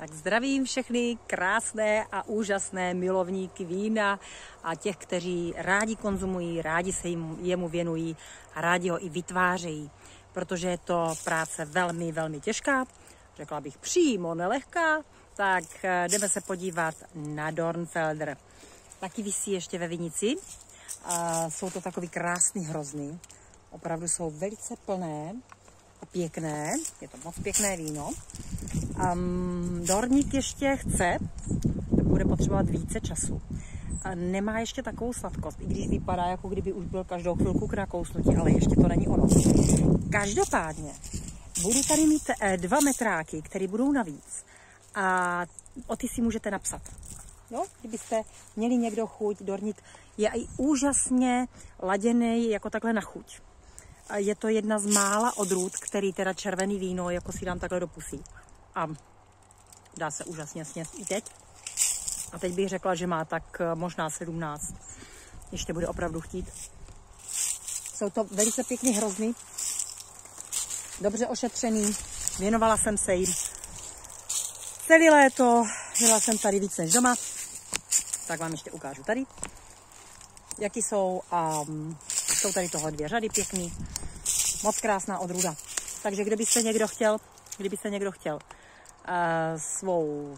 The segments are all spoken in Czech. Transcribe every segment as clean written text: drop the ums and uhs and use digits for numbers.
Tak zdravím všechny krásné a úžasné milovníky vína a těch, kteří rádi konzumují, rádi se jemu věnují a rádi ho i vytvářejí, protože je to práce velmi, velmi těžká, řekla bych přímo nelehká, tak jdeme se podívat na Dornfelder. Taky visí ještě ve vinici. Jsou to takový krásný hrozny, opravdu jsou velice plné a pěkné, je to moc pěkné víno. Dorník ještě chce, bude potřebovat více času. Nemá ještě takovou sladkost, i když vypadá, jako kdyby už byl každou chvilku k nakousnutí, ale ještě to není ono. Každopádně budu tady mít 2 metráky, které budou navíc a o ty si můžete napsat. Jo? Kdybyste měli někdo chuť, Dorník je i úžasně laděný jako takhle na chuť. Je to jedna z mála odrůd, který teda červený víno jako si dám takhle do pusy. A dá se úžasně sněst i teď. A teď bych řekla, že má tak možná 17. Ještě bude opravdu chtít. Jsou to velice pěkný hrozny. Dobře ošetřený. Věnovala jsem se jim celé léto. Byla jsem tady víc než doma. Tak vám ještě ukážu tady, jaký jsou. A jsou tady toho 2 řady pěkný. Moc krásná odrůda. Takže kdybyste někdo chtěl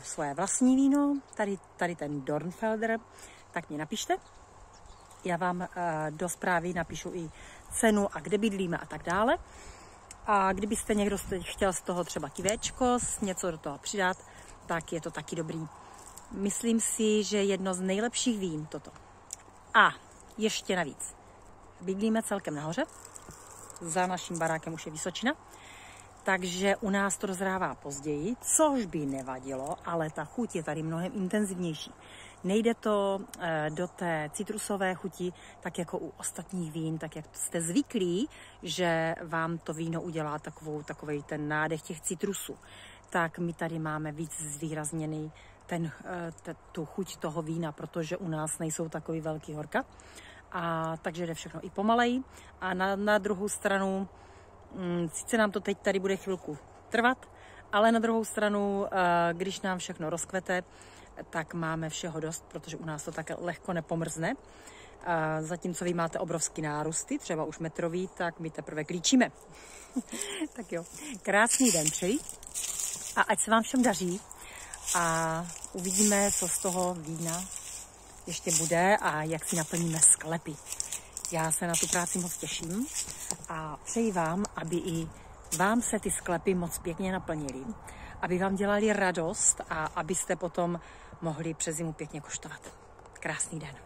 svoje vlastní víno, tady ten Dornfelder, tak mi napište. Já vám do zprávy napíšu i cenu a kde bydlíme a tak dále. A kdybyste někdo chtěl z toho třeba kivéčko, něco do toho přidat, tak je to taky dobrý. Myslím si, že jedno z nejlepších vín toto. A ještě navíc. Bydlíme celkem nahoře. Za naším barákem už je Vysočina. Takže u nás to dozrává později, což by nevadilo, ale ta chuť je tady mnohem intenzivnější. Nejde to do té citrusové chuti, tak jako u ostatních vín, tak jak jste zvyklí, že vám to víno udělá takovej ten nádech těch citrusů. Tak my tady máme víc zvýrazněný tu chuť toho vína, protože u nás nejsou takový velký horka. A takže jde všechno i pomaleji. A na druhou stranu, sice nám to teď tady bude chvilku trvat, ale na druhou stranu, když nám všechno rozkvete, tak máme všeho dost, protože u nás to tak lehko nepomrzne. Zatímco vy máte obrovský nárůsty, třeba už metrový, tak my teprve klíčíme. Tak jo, krásný den přeji a ať se vám všem daří a uvidíme, co z toho vína ještě bude a jak si naplníme sklepy. Já se na tu práci moc těším a přeji vám, aby i vám se ty sklepy moc pěkně naplnily, aby vám dělali radost a abyste potom mohli přes zimu pěkně koštovat. Krásný den.